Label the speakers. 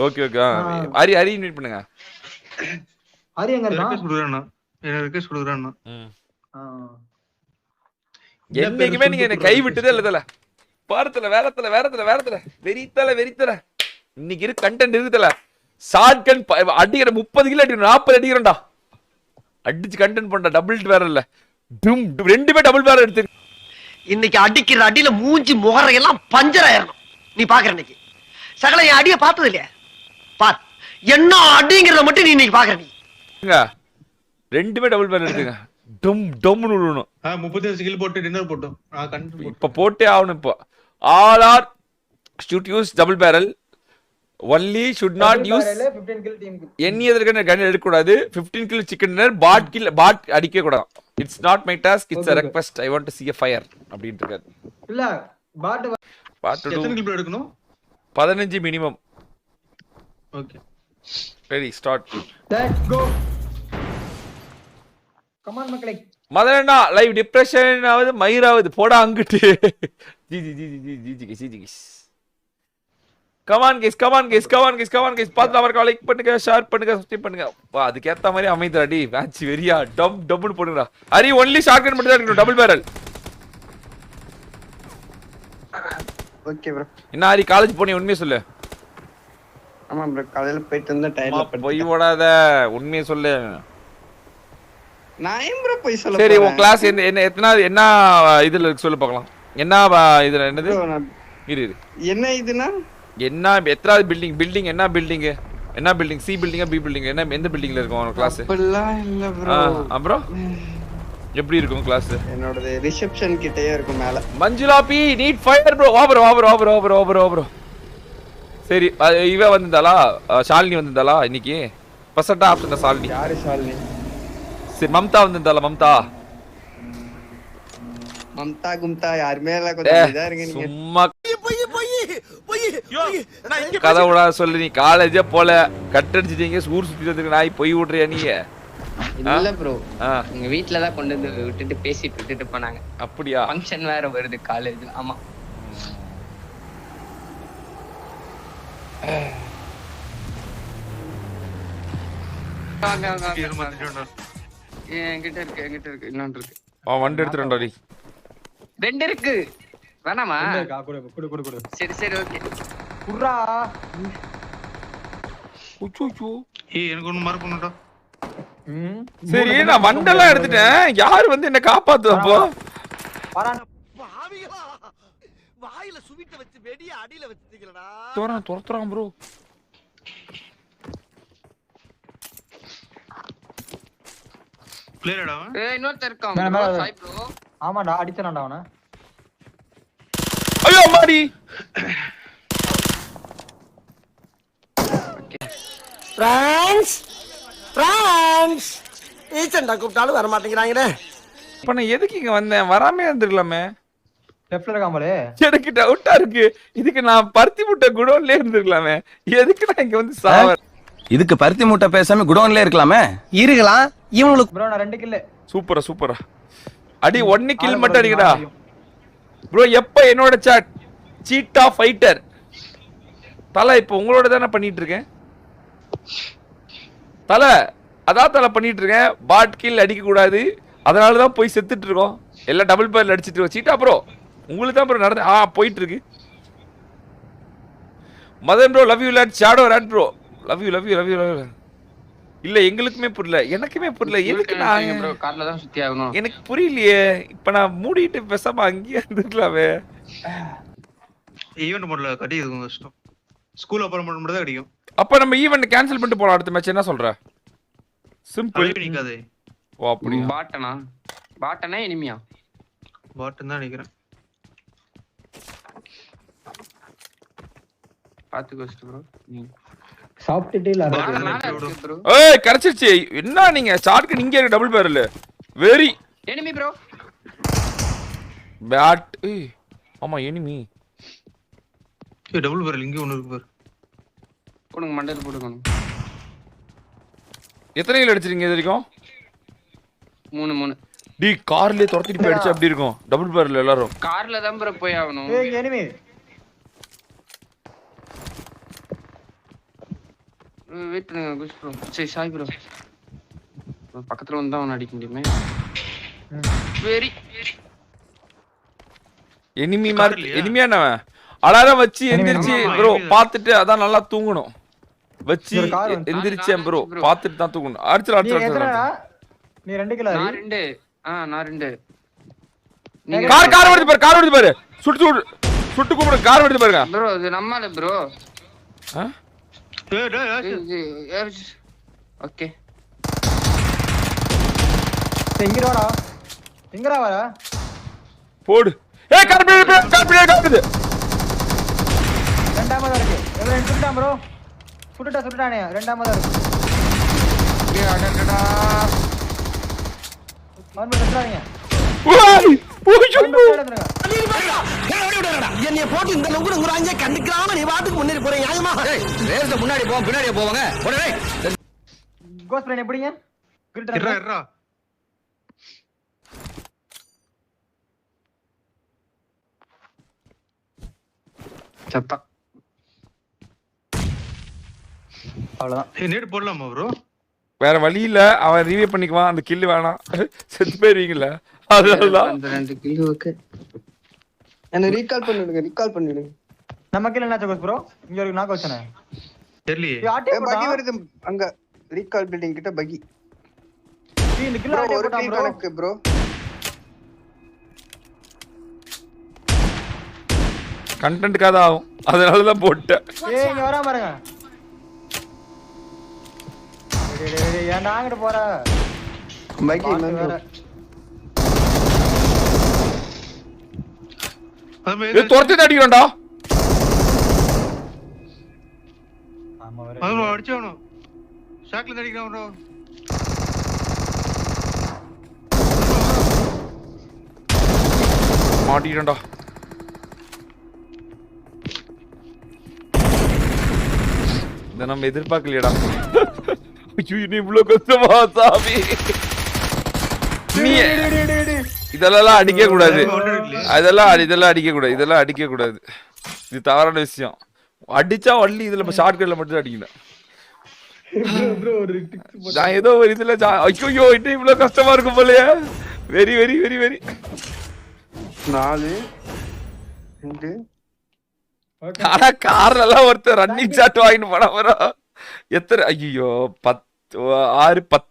Speaker 1: Okay okay. Hari Hari invite பண்ணுங்க.
Speaker 2: ஹரி எங்க இருக்கான்?
Speaker 3: ரிக்வெஸ்ட் குடுக்குறானா? எனக்கு ரிக்வெஸ்ட் குடுக்குறானா?
Speaker 1: என்னைக்குமே நீங்க என்ன கை விட்டதே இல்ல. பாரத்துல வேறத்துல வெறித்தல இன்னைக்கு இருக்கு கண்டென்ட் இருக்குதல. ஷாட்கன் அடிக்கிற 30 கிலோ அடிக்கிறோம், 40 அடிக்கிறோம்டா. அடிச்சு கண்டென்ட் பண்ற டபுள் வேற இல்ல. ரெண்டுமே டபுள் வேற எடுத்து.
Speaker 4: இன்னைக்கு அடிக்கிற அடியில மூஞ்சி முகரையெல்லாம் பஞ்சர் ஆயிரணும். நீ பாக்குற இன்னைக்கு சகல என் அடிய பார்த்தது இல்லையா? பார் என்ன அடிங்கிறத மட்டும் நீ இன்னைக்கு பாக்குற. நீ
Speaker 1: ரெண்டுமே டபுள் வேற எடுத்துங்க. டம் டம்னு விடணும்.
Speaker 3: 35 ஸ்கில் போட்டு டின்னர் போட்டோம்.
Speaker 1: இப்ப போட்டே ஆகணும். இப்போ all are should use double barrel. Only should not use
Speaker 2: 15 kill team.
Speaker 1: any other gun எடுக்க கூடாது. 15 kill chicken dinner bot அடிக்க கூடாது. It's not my task, it's a request. I want to see a fire அப்படினு இருக்காரு.
Speaker 2: இல்ல பாட்
Speaker 3: எத்தனை kill எடுக்கணும்?
Speaker 1: 15 minimum.
Speaker 3: Okay.
Speaker 1: Ready start.
Speaker 2: Let's go. Come on மக்களே.
Speaker 1: மதனண்ணா லைவ் டிப்ரஷன் ஆவது மயிராவது போடா அங்கிட்டு. ஜி கமான் கைஸ் பாத்து அவர்களை லைக் பண்ணுங்க, ஷேர் பண்ணுங்க, சப்ஸ்கிரைப் பண்ணுங்க. வா அதுக்கு ஏத்த மாதிரி அமைதுறாடி மேட்ச் வெரியா டம்னு போடுங்கடா. ஹரி ஒன்லி ஷாட்கன் மட்டும் தான் இருக்கணும், டபுள் பேரல்.
Speaker 5: Okay bro.
Speaker 1: என்ன ஹரி காலேஜ் போனே உண்மையை சொல்லு.
Speaker 5: ஆமா ப்ரோ காலையில போயிட்டு வந்த டயர்ல படுத்து.
Speaker 1: போய் ஓடாத உண்மையை சொல்லு.
Speaker 5: நான் ஏன் ப்ரோ போய் சொல்ல.
Speaker 1: சரி உன் கிளாஸ் என்ன எத்தனாவது என்ன இதுல இருக்கு சொல்லு பார்க்கலாம். என்ன இதுல என்னது இரு
Speaker 5: என்ன இதுனா
Speaker 1: என்ன எத்தனாவது பில்டிங் என்ன பில்டிங் சி பில்டிங்கா பி பில்டிங் என்ன எந்த பில்டிங்ல இருக்கும் உன் கிளாஸ்?
Speaker 5: அப்பலாம் இல்ல ப்ரோ.
Speaker 1: அப்புறம் எப்படி இருக்கும் கிளாஸ்?
Speaker 5: என்னோடது ரிசெப்ஷன் கிட்டயே இருக்கும் மேல.
Speaker 1: Manjula be need fire bro. Over. சரி இவ வந்தாளா? ஷாலினி வந்தாளா இன்னைக்கு? பர்சன்டா ஆப்ஷன் ஷாலினி.
Speaker 5: யாரு ஷாலினி?
Speaker 1: சரி மம்தா வந்தாளா?
Speaker 5: மம்தா கும்தா யாருமே இல்ல, கொஞ்சம் இதா இருங்க நீங்க.
Speaker 1: சும்மா கதை விடா சொல்லு. நீ காலேஜே போல கட்டடிச்சிட்டீங்க, ஊர் சுத்தி வந்துருக்கு நாய் பொய் விடுறியா நீ?
Speaker 6: இல்ல ப்ரோ, எங்க வீட்ல தான் கொண்டு வந்து விட்டுட்டு பேசிட்டு விட்டுட்டு போனாங்க.
Speaker 1: அப்படியா?
Speaker 6: ஃபங்க்ஷன் வேற வருது காலேஜ்ல. ஆமா என்கிட்ட இருக்கு இன்னொன்று இருக்கு.
Speaker 1: வண்டி எடுத்துறேன்டா நீ.
Speaker 6: 2 இருக்கு வேணாமா?
Speaker 2: குடு.
Speaker 6: சரி ஓகே
Speaker 2: குர்ரா.
Speaker 1: உச்சு
Speaker 3: ஏய் எனக்கு ஒன்னு மார்க் பண்ணுடா.
Speaker 1: சரி நான் வண்டெல்லாம் எடுத்துட்டேன். யார் வந்து என்ன காப்பாத்து அப்போ?
Speaker 4: பாவிகளா வாயில சுவிட்ட வச்சு வெடிய அடியில வச்சிட்டீங்களடா.
Speaker 1: துரத்துறான் ப்ரோ.
Speaker 3: பிளேயர்டா அவன்.
Speaker 6: இன்னொருத்தர் இருக்கான் சாய் ப்ரோ.
Speaker 2: ஆமாடா அடிச்சறான்டா அவன.
Speaker 1: ஐயோ மாடி.
Speaker 4: ஃப்ரான்ஸ் ஈச்சண்டா கூப்பிட்டாலும் வர மாட்டேங்கிறாங்களே.
Speaker 1: இப்ப நான் எதுக்கு இங்க வந்தேன்? வராமே இருந்திருக்கலாமே.
Speaker 2: லெஃப்ட்ல இருக்காமலே.
Speaker 1: எனக்கு டவுட்டா இருக்கு. இதுக்கு நான் பருத்தி முட்டை குடோன்ல இருந்திருக்கலாமே. எதுக்கு நான் இங்க வந்து சாவ?
Speaker 7: இதுக்கு பருத்தி முட்டை பேசாம குடோன்ல இருக்கலாமே.
Speaker 4: இருக்கலாம். இவங்களுக்கு
Speaker 2: ப்ரோ நான் 2 கில்.
Speaker 1: சூப்பரா அடி 1 கில் மட்டும் அடிக்கடா ப்ரோ. எப்ப என்னோட சாட் சீட்டா ஃபைட்டர் தல இப்ப உங்களோட தானே பண்ணிட்டு இருக்கேன். தல பண்ணிட்டு இருக்கேன். பாட் கில் அடிக்க கூடாது, அதனால தான் போய் செத்துட்டு இருக்கோம். எல்லாம் டபுள் பேர்ல அடிச்சிட்டு இருக்கோம். சீட்டா ப்ரோ உங்களுக்கு தான் ப்ரோ நடந்து போயிட்டு இருக்கு. Madhan bro love you lot. Shadow rod bro love you. இல்ல எங்களுக்குமே புரியல, எனக்குமே புரியல. எதுக்கு நான்
Speaker 6: ப்ரோ கார்ல தான் சுத்தி ஆகணும்?
Speaker 1: எனக்கு புரியலையே. இப்ப நான் மூடிட்டு பேசாம அங்கேயே இருந்துக்கலாமே.
Speaker 3: ஈவென்ட் மோட்ல கட்டி இருக்கும் கஷ்டம். ஸ்கூல் அப்புறம் மட்டும் தான் அடிக்கும்.
Speaker 1: அப்ப நம்ம ஈவென்ட் கேன்சல் பண்ணிட்டு போலாம். அடுத்த மேட்ச் என்ன சொல்ற? சிம்பிள்
Speaker 3: நிக்காதே.
Speaker 1: ஓ அப்படியே.
Speaker 6: பாட்டனா எனிமியா?
Speaker 3: பாட்டன் தான் நினைக்கிறேன்.
Speaker 6: பாத்துக்கோ ப்ரோ.
Speaker 2: சாப்பிட்டுட்டே இல்ல.
Speaker 1: ஏய் கரெச்சிச்சு. என்ன நீங்க ஷாட்க்கு நீங்க இருக்க double barrel. Very
Speaker 6: enemy bro.
Speaker 1: Bad. ஏய் ஆமா எனிமி.
Speaker 3: ஏய் டபுள் பேரல் இங்க ஒன்னு இருக்கு பாரு.
Speaker 6: போடுங்க மண்டையில போடுங்க.
Speaker 1: எத்தனை கில் அடிச்சிருக்கீங்க இது வரைக்கும்?
Speaker 6: 3
Speaker 1: டி கார்லயே துரத்திட்டு போய் அடிச்சா அப்படி இருக்கும். டபுள் பேரல் எல்லாரும்
Speaker 6: கார்ல தான் ப்ரோ போய் ஆகணும்.
Speaker 2: ஏய் எனிமி.
Speaker 6: வெயிட் பண்ணுங்க குஷ் ப்ரோ. சரி சாய் ப்ரோ. பக்கத்துல வந்து அவன் அடிக்க முடியுமே. வெரி
Speaker 1: எனிமி மாதிரி எனிமியானவன் அலாரம் வச்சு எந்திரிச்சு ப்ரோ பாத்துட்டு அதான் நல்லா தூங்கணும். வச்சு
Speaker 2: ஒரு car வந்து-
Speaker 1: எந்திரிச்சேன் ப்ரோ பாத்துட்டு தான் தூங்கணும். அடிச்சு
Speaker 2: நீ
Speaker 1: அடிச்சு
Speaker 2: எத்தனைடா? நீ 2 கிலோ
Speaker 6: நான் 2. நான் 2.
Speaker 1: கார் வருது பாரு, கார் வருது பாரு. சுட்டு கூப்பிடு, கார் வருது பாருங்க.
Speaker 6: ப்ரோ இது நம்மால ப்ரோ.
Speaker 1: ஆ?
Speaker 6: ஓகே.
Speaker 2: இங்க வாடா. எங்கடா வர?
Speaker 1: போடு. ஏய் கார் வருது.
Speaker 2: ரெண்டாமதா இருக்கு. எவ்வளவு சுட்டான் ப்ரோ? சுட்டுட்டானே. ரெண்டாமதா இருக்கு.
Speaker 6: அடடடா.
Speaker 2: மர்ம செத்துறாங்க.
Speaker 1: ஓய்! ஓய்!
Speaker 4: என்னைய போட்டு இந்த அளவுக்கு கண்டுக்காம நீ பாட்டுக்கு முன்னேறி போற நியாயமா? ரேஸ்ல முன்னாடி போவோம் பின்னாடியே போவாங்க.
Speaker 2: கோஸ்ட் பிளேன் எப்படிங்க?
Speaker 3: இருடா
Speaker 6: சத்தா.
Speaker 2: அவ்வளவுதான்.
Speaker 3: நேடு போடலாமா ப்ரோ?
Speaker 1: வேற வழி இல்ல, அவன் ரிவ்யூ பண்ணிக்குவான். அந்த கில் வேணாம், செத்து போயிருவீங்கல்ல. அதனாலதான்
Speaker 6: அந்த 2 கிலோவுக்கு
Speaker 5: என்ன ரீகால் பண்ணிடுங்க.
Speaker 2: நம்ம கீழ என்னாச்சு கோஸ்ட் ப்ரோ? இங்க ஒரு நாக்கு வச்சனே.
Speaker 3: தெரியலையே.
Speaker 2: ஆட்டே
Speaker 5: பகி
Speaker 2: போடா.
Speaker 5: வருது அங்க ரீகால் பில்டிங் கிட்ட பகி.
Speaker 2: இந்த கிலோ ஆட்டே
Speaker 5: ஒரு
Speaker 2: போடா
Speaker 5: கில்
Speaker 2: ப்ரோ.
Speaker 5: கணக்கு ப்ரோ.
Speaker 1: கண்டென்ட்காக தான் ஆகும், அதனாலதான் போட்டேன்.
Speaker 2: ஏய் இங்க வரா பாருங்க. டேய் ஏன்டா அங்கிட்டு போற?
Speaker 5: பகி
Speaker 2: பாத்து வேற.
Speaker 1: இது துரத்தி அடிக்கிறோம்டா.
Speaker 2: ஆமா வேற.
Speaker 3: ப்ரோ அடிச்சவனும் ஷாக்ல அடிக்கிறான் ப்ரோ.
Speaker 1: மாட்டிக்கிறோம்டா. இதை நம்ம எதிர்பார்க்கலையடா. ஐயோ, நீ இவ்வளவு கஷ்டமா சாமி. நீ இதெல்லாம் அடிக்க கூடாது. இதெல்லாம் அடிக்க கூடாது. இது தவறான விஷயம். அடிச்சா வள்ளி இதுல ஷார்ட் கட்ல மட்டும் அடிக்கணும். நான் ஏதோ ஒரு இதுல ஐயோ இன்னும் இவ்வளவு கஷ்டமா இருக்கும் போலயே. Very very very very.
Speaker 5: 4 2
Speaker 1: ஆனா கார்ல எல்லாம் ஒருத்தர் ரன்னிங் ஷாட் வாங்கிட்டு போனா வரும். எத்தனை ஐயோ 10 6 10